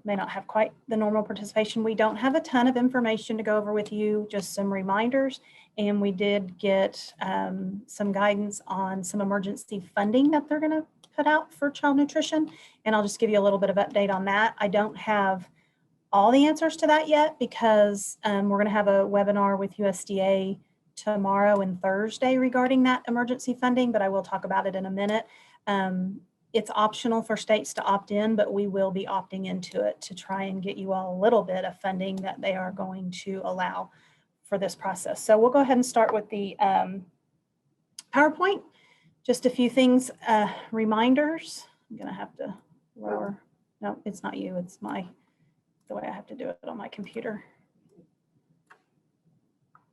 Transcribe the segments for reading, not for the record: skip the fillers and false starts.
may not have quite the normal participation. We don't have a ton of information to go over with you, just some reminders. And we did get some guidance on some emergency funding that they're going to put out for child nutrition. And I'll just give you a little bit of update on that. I don't have all the answers to that yet because we're going to have a webinar with USDA tomorrow and Thursday regarding that emergency funding, but I will talk about it in a minute. It's optional for states to opt in, but we will be opting into it to try and get you all a little bit of funding that they are going to allow for this process. So we'll go ahead and start with the PowerPoint. Just a few things, reminders. I'm gonna have to lower, no, it's not you, it's the way I have to do it on my computer.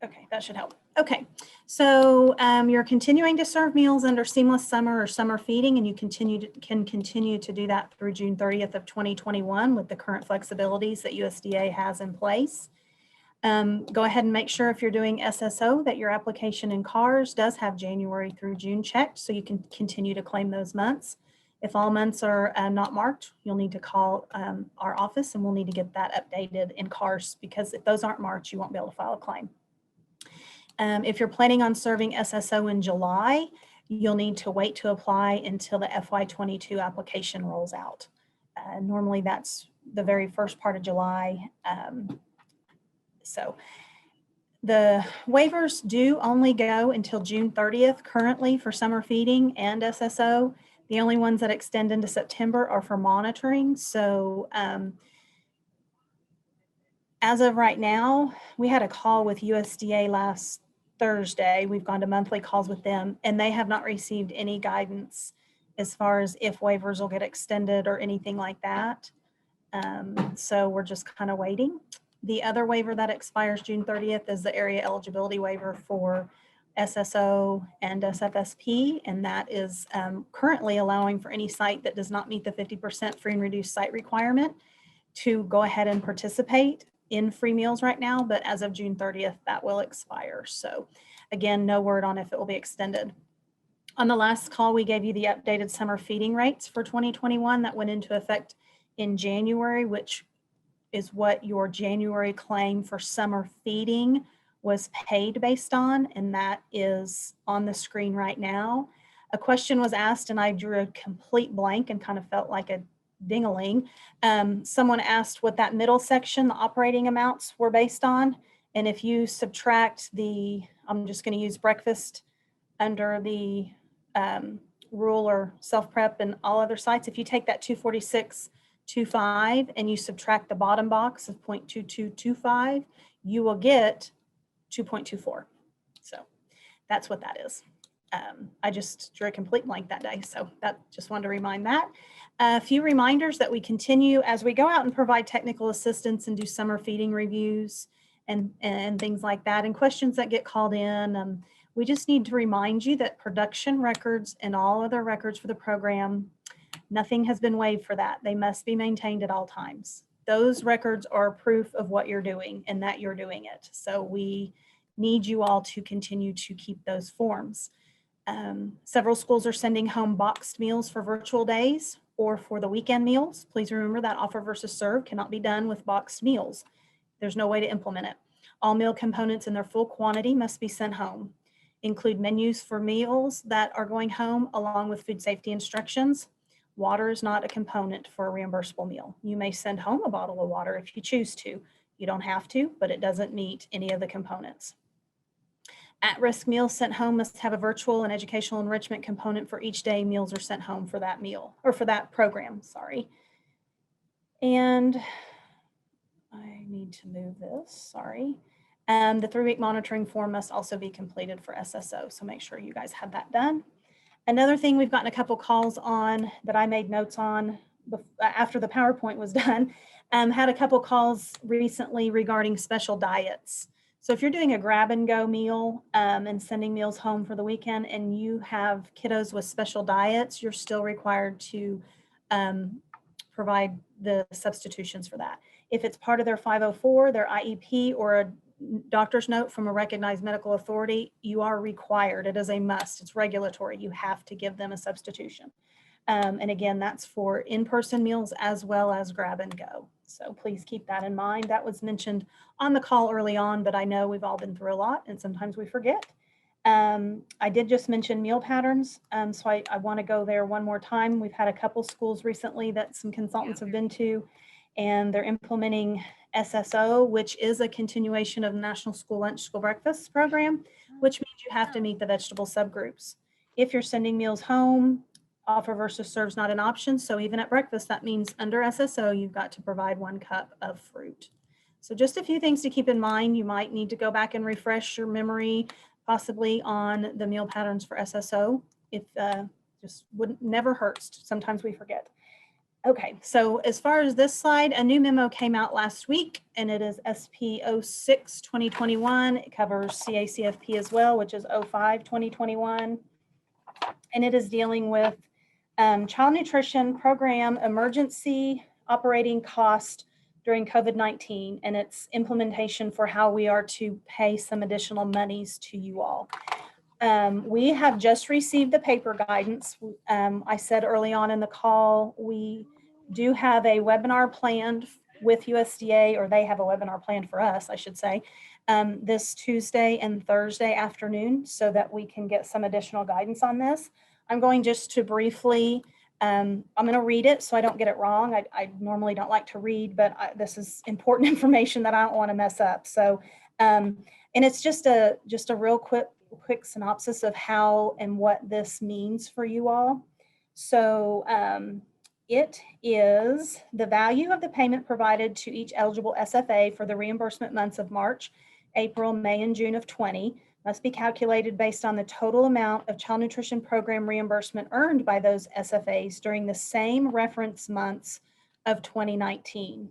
Okay, that should help. Okay, so you're continuing to serve meals under seamless summer or summer feeding, and you can continue to do that through June 30th of 2021 with the current flexibilities that USDA has in place. Go ahead and make sure if you're doing SSO that your application in CARS does have January through June checked, so you can continue to claim those months. If all months are not marked, you'll need to call our office and we'll need to get that updated in CARS, because if those aren't marked, you won't be able to file a claim. If you're planning on serving SSO in July, you'll need to wait to apply until the FY22 application rolls out. Normally that's the very first part of July. So the waivers do only go until June 30th currently for summer feeding and SSO. The only ones that extend into September are for monitoring. So as of right now, we had a call with USDA last Thursday. We've gone to monthly calls with them, and they have not received any guidance as far as if waivers will get extended or anything like that. So we're just kind of waiting. The other waiver that expires June 30th is the area eligibility waiver for SSO and SFSP, and that is currently allowing for any site that does not meet the 50% free and reduced site requirement to go ahead and participate in free meals right now, but as of June 30th, that will expire. So again, no word on if it will be extended. On the last call, we gave you the updated summer feeding rates for 2021 that went into effect in January, which is what your January claim for summer feeding was paid based on, and that is on the screen right now. A question was asked and I drew a complete blank and kind of felt like a ding-a-ling. Someone asked what that middle section, the operating amounts, were based on. And if you subtract I'm just going to use breakfast under the rural or self-prep and all other sites. If you take that 246.25 and you subtract the bottom box of 0.2225, you will get 2.24. So that's what that is. I just drew a complete blank that day. So that just wanted to remind that. A few reminders that we continue as we go out and provide technical assistance and do summer feeding reviews and things like that, and questions that get called in. We just need to remind you that production records and all other records for the program, nothing has been waived for that. They must be maintained at all times. Those records are proof of what you're doing and that you're doing it. So we need you all to continue to keep those forms. Several schools are sending home boxed meals for virtual days or for the weekend meals. Please remember that offer versus serve cannot be done with boxed meals. There's no way to implement it. All meal components in their full quantity must be sent home. Include menus for meals that are going home along with food safety instructions. Water is not a component for a reimbursable meal. You may send home a bottle of water if you choose to. You don't have to, but it doesn't meet any of the components. At-risk meals sent home must have a virtual and educational enrichment component for each day meals are sent home for that meal, or for that program, sorry. And I need to move this, sorry. The 3-week monitoring form must also be completed for SSO, so make sure you guys have that done. Another thing we've gotten a couple calls on that I made notes on after the PowerPoint was done, had a couple calls recently regarding special diets. So if you're doing a grab and go meal and sending meals home for the weekend and you have kiddos with special diets, you're still required to provide the substitutions for that. If it's part of their 504, their IEP, or a doctor's note from a recognized medical authority, you are required. It is a must. It's regulatory. You have to give them a substitution. And again, that's for in-person meals as well as grab and go. So please keep that in mind. That was mentioned on the call early on, but I know we've all been through a lot and sometimes we forget. I did just mention meal patterns, so I want to go there one more time. We've had a couple schools recently that some consultants have been to, and they're implementing SSO, which is a continuation of the National School Lunch, School Breakfast program, which means you have to meet the vegetable subgroups. If you're sending meals home, offer versus serve's not an option. So even at breakfast, that means under SSO, you've got to provide 1 cup of fruit. So just a few things to keep in mind. You might need to go back and refresh your memory possibly on the meal patterns for SSO. If just wouldn't never hurts. Sometimes we forget. Okay, so as far as this slide, a new memo came out last week, and it is SP 06/2021. It covers CACFP as well, which is 05/2021. And it is dealing with child nutrition program emergency operating cost during COVID-19 and its implementation for how we are to pay some additional monies to you all. We have just received the paper guidance. I said early on in the call, we do have a webinar planned with USDA, or they have a webinar planned for us, I should say, this Tuesday and Thursday afternoon so that we can get some additional guidance on this. I'm going just to briefly, I'm going to read it so I don't get it wrong. I normally don't like to read, but this is important information that I don't want to mess up. So, and it's just a real quick synopsis of how and what this means for you all. So it is the value of the payment provided to each eligible SFA for the reimbursement months of March, April, May, and June of 20 must be calculated based on the total amount of child nutrition program reimbursement earned by those SFAs during the same reference months of 2019.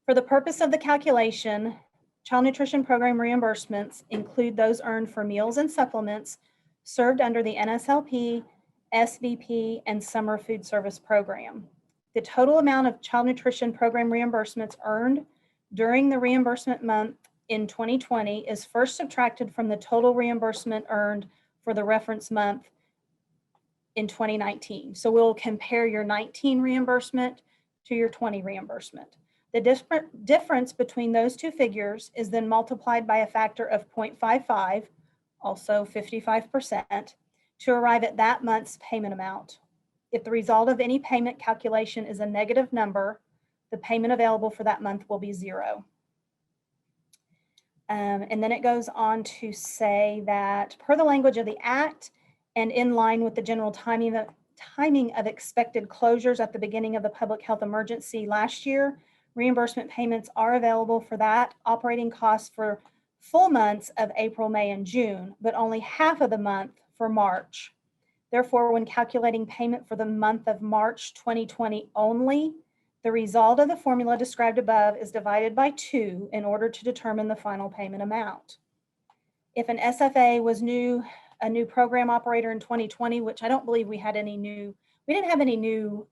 For the purpose of the calculation, child nutrition program reimbursements include those earned for meals and supplements served under the NSLP, SVP, and Summer Food Service Program. The total amount of child nutrition program reimbursements earned during the reimbursement month in 2020 is first subtracted from the total reimbursement earned for the reference month in 2019. So we'll compare your 19 reimbursement to your 20 reimbursement. The difference between those two figures is then multiplied by a factor of 0.55, also 55%, to arrive at that month's payment amount. If the result of any payment calculation is a negative number, the payment available for that month will be 0. And then it goes on to say that per the language of the Act and in line with the general timing of expected closures at the beginning of the public health emergency last year, reimbursement payments are available for that operating cost for full months of April, May, and June, but only half of the month for March. Therefore, when calculating payment for the month of March 2020 only, the result of the formula described above is divided by 2 in order to determine the final payment amount. If an SFA was a new program operator in 2020, which I don't believe we didn't have any new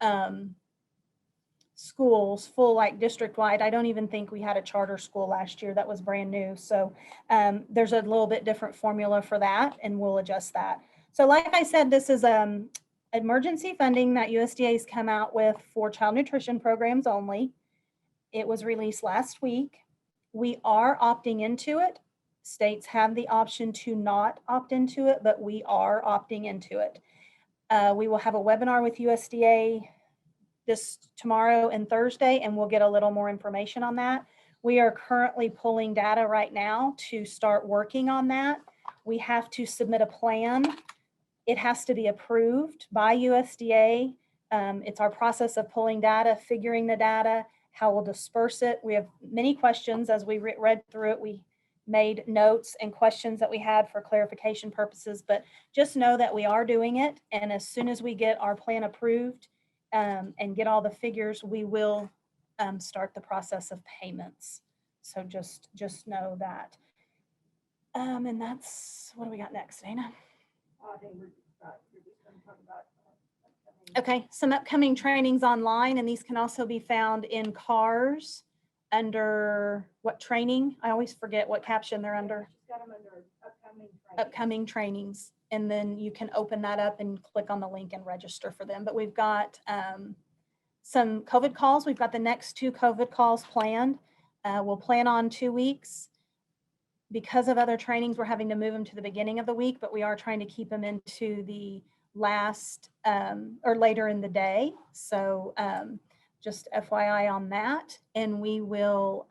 schools full like district-wide. I don't even think we had a charter school last year that was brand new. So there's a little bit different formula for that, and we'll adjust that. So like I said, this is emergency funding that USDA has come out with for child nutrition programs only. It was released last week. We are opting into it. States have the option to not opt into it, but we are opting into it. We will have a webinar with USDA this tomorrow and Thursday, and we'll get a little more information on that. We are currently pulling data right now to start working on that. We have to submit a plan. It has to be approved by USDA. It's our process of pulling data, figuring the data, how we'll disperse it. We have many questions as we read through it. We made notes and questions that we had for clarification purposes, but just know that we are doing it. And as soon as we get our plan approved and get all the figures, we will start the process of payments. So just know that. And that's, what do we got next, Dana? Okay, some upcoming trainings online, and these can also be found in CARS under what training? I always forget what caption they're under. Got them under upcoming trainings. And then you can open that up and click on the link and register for them. But we've got some COVID calls. We've got the next 2 COVID calls planned. We'll plan on 2 weeks. Because of other trainings, we're having to move them to the beginning of the week, but we are trying to keep them into the last or later in the day. So just FYI on that. And we will,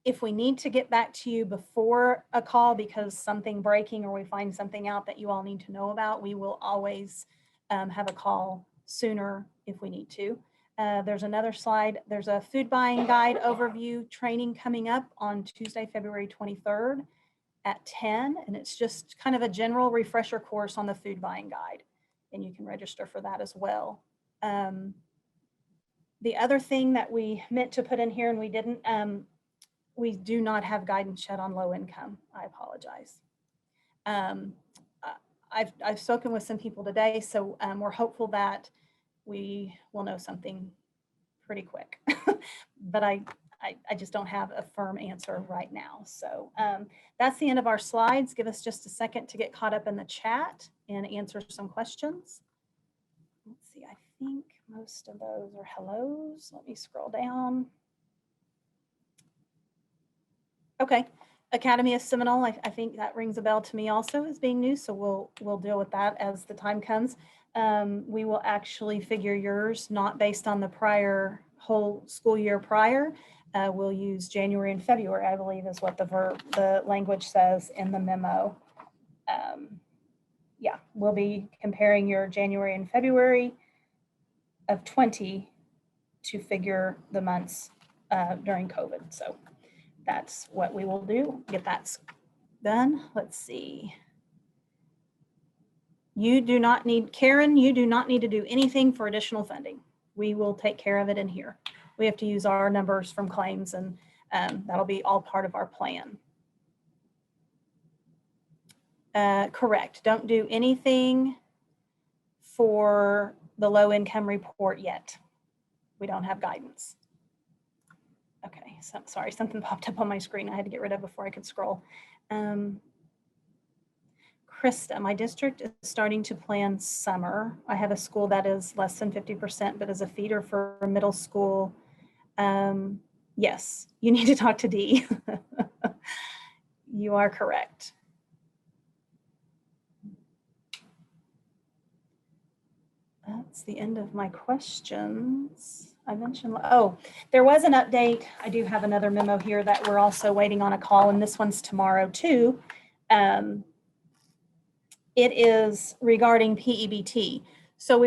if we need to get back to you before a call because something breaking or we find something out that you all need to know about, we will always have a call sooner if we need to. There's another slide. There's a food buying guide overview training coming up on Tuesday, February 23rd at 10. And it's just kind of a general refresher course on the food buying guide. And you can register for that as well. The other thing that we meant to put in here and we didn't, we do not have guidance yet on low income. I apologize. I've spoken with some people today, so we're hopeful that we will know something pretty quick, but I just don't have a firm answer right now. So that's the end of our slides. Give us just a second to get caught up in the chat and answer some questions. Let's see, I think most of those are hellos. Let me scroll down. Okay, Academy of Seminole, I think that rings a bell to me also as being new, so we'll deal with that as the time comes. We will actually figure yours not based on the prior whole school year prior. We'll use January and February, I believe is what the language says in the memo. Yeah, we'll be comparing your January and February of 20 to figure the months during COVID. So that's what we will do, get that done. Let's see. You do not need, Karen, you do not need to do anything for additional funding. We will take care of it in here. We have to use our numbers from claims and that'll be all part of our plan. Correct, don't do anything for the low income report yet. We don't have guidance. Okay, so, sorry, something popped up on my screen I had to get rid of before I could scroll. Krista, my district is starting to plan summer. I have a school that is less than 50%, but as a feeder for middle school. Yes, you need to talk to Dee. You are correct. That's the end of my questions. I mentioned, oh, there was an update. I do have another memo here that we're also waiting on a call, and this one's tomorrow too. It is regarding PEBT. So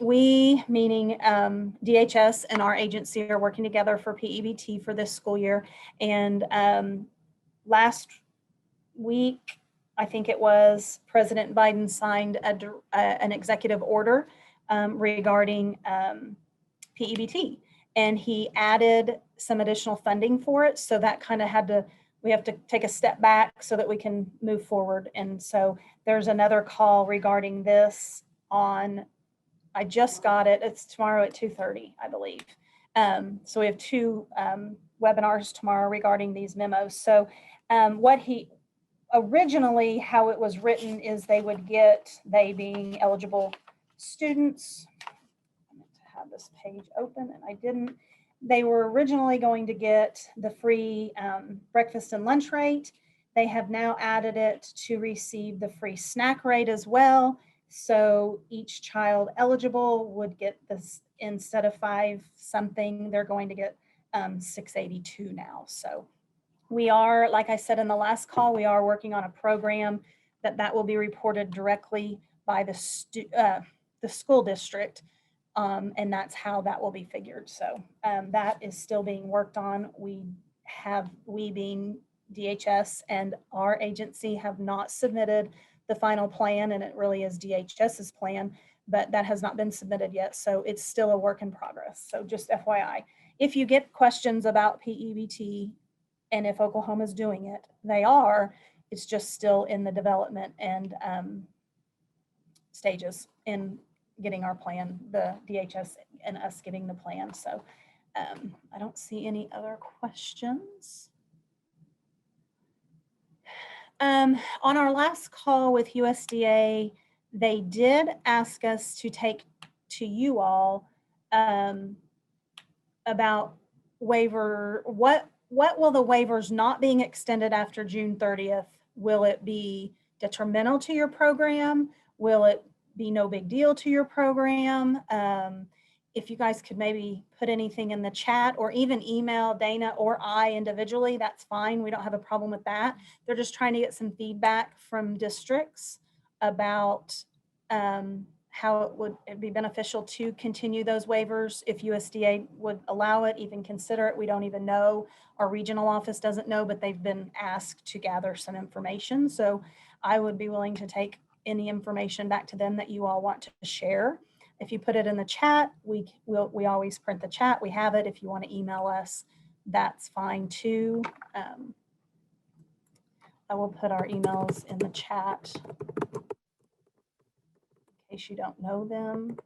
we meaning DHS and our agency are working together for PEBT for this school year. And last week, I think it was, President Biden signed an executive order regarding PEBT, and he added some additional funding for it. So that kind of we have to take a step back so that we can move forward. And so there's another call regarding this on, I just got it, it's tomorrow at 2:30, I believe. So we have 2 webinars tomorrow regarding these memos. So what he, originally how it was written is they would get, they being eligible students, I meant to have this page open and I didn't. They were originally going to get the free breakfast and lunch rate. They have now added it to receive the free snack rate as well. So each child eligible would get this, instead of 5 something, they're going to get $6.82 now. So we are, like I said in the last call, we are working on a program that will be reported directly by the school district, and that's how that will be figured. So that is still being worked on. We being DHS and our agency have not submitted the final plan, and it really is DHS's plan, but that has not been submitted yet. So it's still a work in progress. So just FYI, if you get questions about PEBT, and if Oklahoma's doing it, they are, it's just still in the development and stages in getting our plan, the DHS and us getting the plan. So I don't see any other questions. On our last call with USDA, they did ask us to to you all about waiver, what will the waivers not being extended after June 30th, will it be detrimental to your program? Will it be no big deal to your program? If you guys could maybe put anything in the chat or even email Dana or I individually, that's fine. We don't have a problem with that. They're just trying to get some feedback from districts about how it would be beneficial to continue those waivers if USDA would allow it, even consider it. We don't even know. Our regional office doesn't know, but they've been asked to gather some information. So I would be willing to take any information back to them that you all want to share. If you put it in the chat, we always print the chat. We have it. If you want to email us, that's fine too. I will put our emails in the chat in case you don't know them.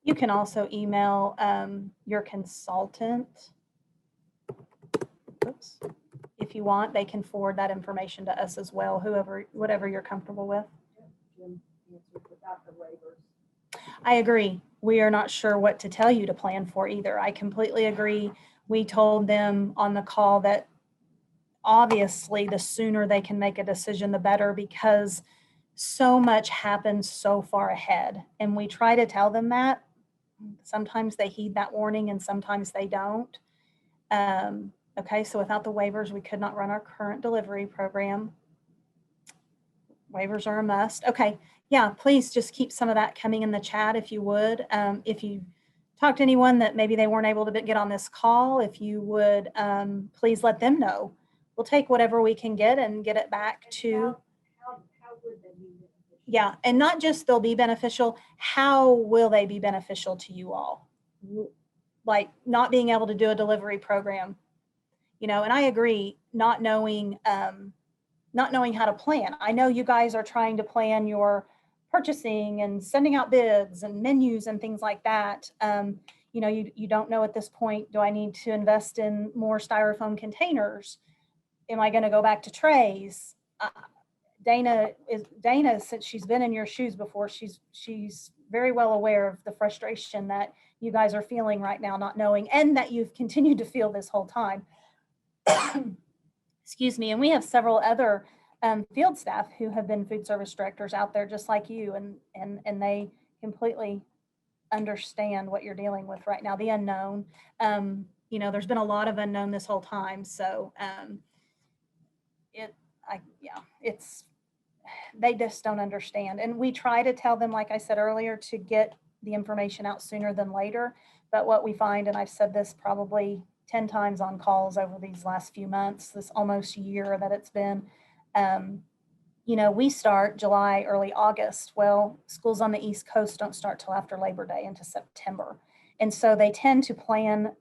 You can also email your consultant. Oops. If you want, they can forward that information to us as well, whatever you're comfortable with. I agree. We are not sure what to tell you to plan for either. I completely agree. We told them on the call that obviously the sooner they can make a decision, the better, because so much happens so far ahead. And we try to tell them that. Sometimes they heed that warning and sometimes they don't. Okay, so without the waivers, we could not run our current delivery program. Waivers are a must. Okay, yeah, please just keep some of that coming in the chat if you would. If you talk to anyone that maybe they weren't able to get on this call, if you would please let them know. We'll take whatever we can get and get it back to. How would they be beneficial? Yeah, and not just they'll be beneficial, how will they be beneficial to you all? Like not being able to do a delivery program, you know, and I agree, not knowing how to plan. I know you guys are trying to plan your purchasing and sending out bids and menus and things like that. You know, you don't know at this point, do I need to invest in more styrofoam containers? Am I going to go back to trays? Dana, since she's been in your shoes before, she's very well aware of the frustration that you guys are feeling right now, not knowing, and that you've continued to feel this whole time. Excuse me. And we have several other field staff who have been food service directors out there just like you, and they completely understand what you're dealing with right now, the unknown. You know, there's been a lot of unknown this whole time. So they just don't understand. And we try to tell them, like I said earlier, to get the information out sooner than later. But what we find, and I've said this probably 10 times on calls over these last few months, this almost year that it's been, you know, we start July, early August. Well, schools on the East Coast don't start till after Labor Day into September. And so they tend to plan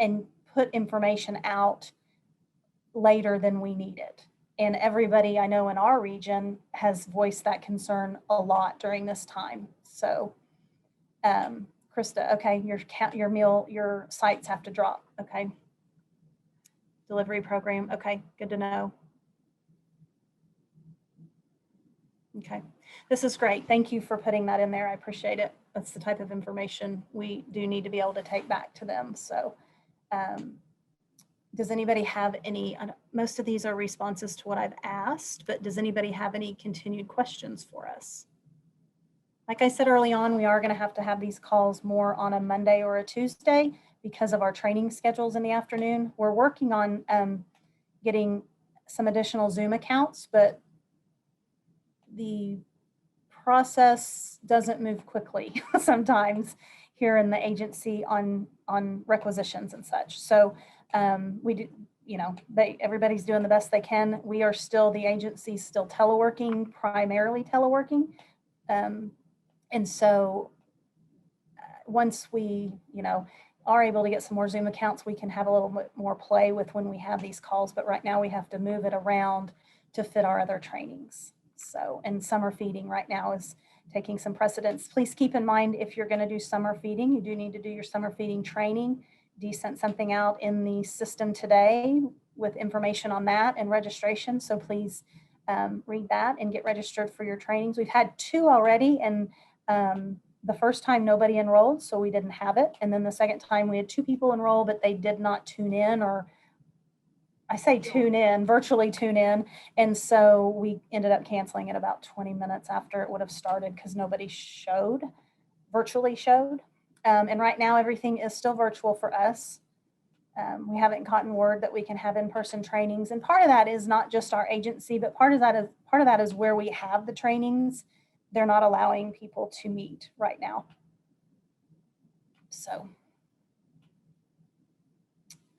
and put information out later than we need it. And everybody I know in our region has voiced that concern a lot during this time. So, Krista, okay, your sites have to drop. Okay. Delivery program. Okay, good to know. Okay, this is great. Thank you for putting that in there. I appreciate it. That's the type of information we do need to be able to take back to them. So, does anybody have any, most of these are responses to what I've asked, but does anybody have any continued questions for us? Like I said early on, we are going to have these calls more on a Monday or a Tuesday because of our training schedules in the afternoon. We're working on getting some additional Zoom accounts, but the process doesn't move quickly sometimes here in the agency on requisitions and such. So we do, you know, everybody's doing the best they can. We are still, the agency still teleworking, primarily teleworking. And so once we, you know, are able to get some more Zoom accounts, we can have a little bit more play with when we have these calls. But right now we have to move it around to fit our other trainings. So, and summer feeding right now is taking some precedence. Please keep in mind, if you're going to do summer feeding, you do need to do your summer feeding training. Dee sent something out in the system today with information on that and registration. So please read that and get registered for your trainings. We've had 2 already, and the first time nobody enrolled, so we didn't have it. And then the second time we had 2 people enroll, but they did not tune in, or I say tune in, virtually tune in. And so we ended up canceling it about 20 minutes after it would have started because nobody virtually showed. And right now everything is still virtual for us. We haven't gotten word that we can have in-person trainings. And part of that is not just our agency, but part of that is where we have the trainings. They're not allowing people to meet right now. So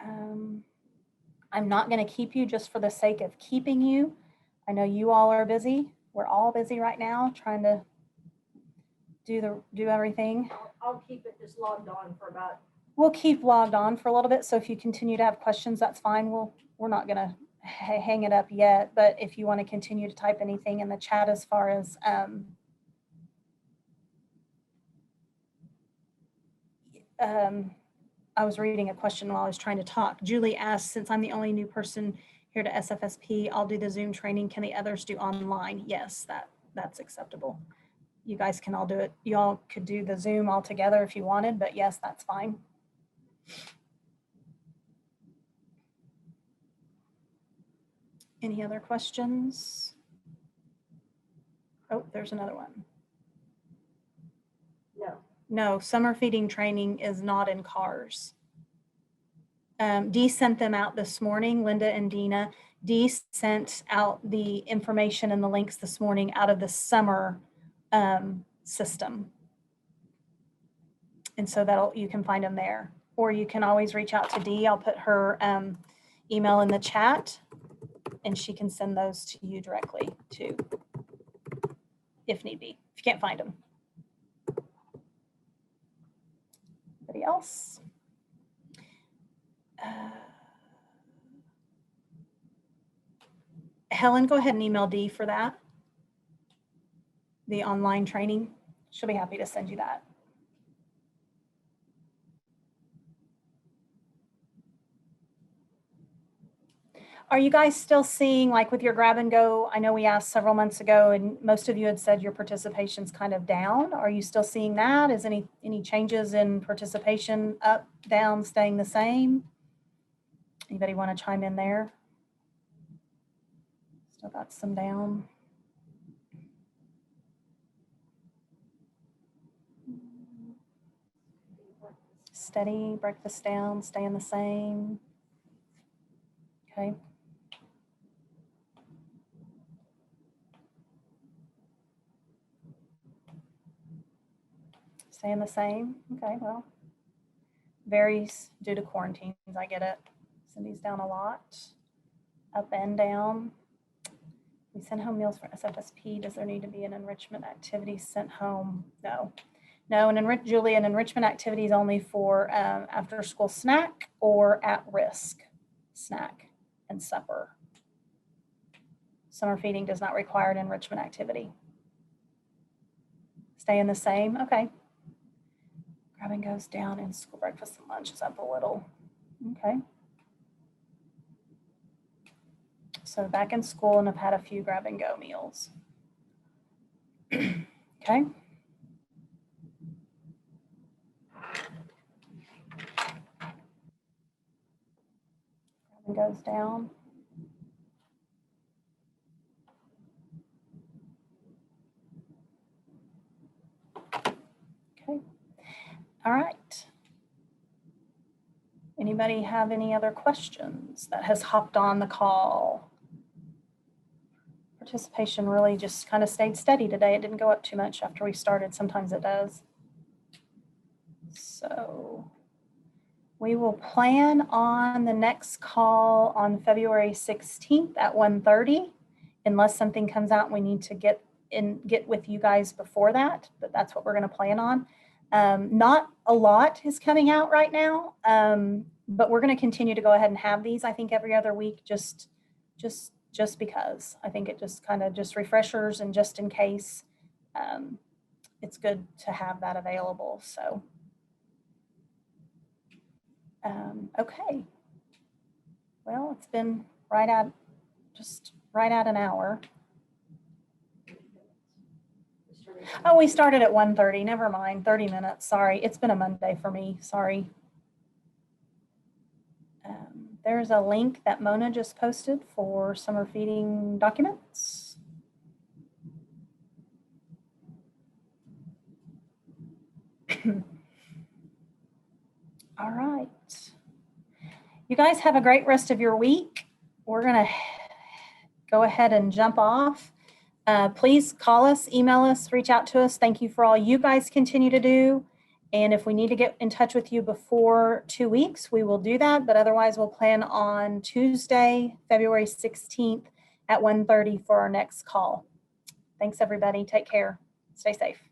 I'm not going to keep you just for the sake of keeping you. I know you all are busy. We're all busy right now trying to do everything. I'll keep it just logged on for about. We'll keep logged on for a little bit. So if you continue to have questions, that's fine. We're not going to hang it up yet. But if you want to continue to type anything in the chat as far as I was reading a question while I was trying to talk. Julie asked, since I'm the only new person here to SFSP, I'll do the Zoom training. Can the others do online? Yes, that's acceptable. You guys can all do it. You all could do the Zoom all together if you wanted, but yes, that's fine. Any other questions? Oh, there's another one. No, summer feeding training is not in cars. Dee sent them out this morning, Linda and Dina. Dee sent out the information and the links this morning out of the summer system. And so you can find them there. Or you can always reach out to Dee. I'll put her email in the chat and she can send those to you directly too, if need be, if you can't find them. Anybody else? Helen, go ahead and email Dee for that. The online training. She'll be happy to send you that. Are you guys still seeing, like with your grab and go? I know we asked several months ago and most of you had said your participation's kind of down. Are you still seeing that? Is any changes in participation, up, down, staying the same? Anybody want to chime in there? Still got some down. Steady, breakfast down, staying the same. Okay. Staying the same. Okay, well, varies due to quarantines. I get it. Cindy's down a lot. Up and down. We send home meals for SFSP. Does there need to be an enrichment activity sent home? No. No, Julie, an enrichment activity is only for after school snack or at risk snack and supper. Summer feeding does not require an enrichment activity. Staying the same, okay. Grabbing goes down and school breakfast and lunch is up a little, okay. So back in school and I've had a few grab and go meals. Okay. Grabbing goes down. Okay. All right. Anybody have any other questions that has hopped on the call? Participation really just kind of stayed steady today. It didn't go up too much after we started. Sometimes it does. So we will plan on the next call on February 16th at 1:30, unless something comes out and we need to get with you guys before that, but that's what we're going to plan on. Not a lot is coming out right now, but we're going to continue to go ahead and have these, I think, every other week, just because I think it just kind of just refreshers and just in case it's good to have that available. So, okay. Well, it's been just right at an hour. Oh, we started at 1:30. Never mind, 30 minutes. Sorry, it's been a Monday for me. Sorry. There's a link that Mona just posted for summer feeding documents. All right. You guys have a great rest of your week. We're going to go ahead and jump off. Please call us, email us, reach out to us. Thank you for all you guys continue to do. And if we need to get in touch with you before 2 weeks, we will do that. But otherwise, we'll plan on Tuesday, February 16th at 1:30 for our next call. Thanks, everybody. Take care. Stay safe.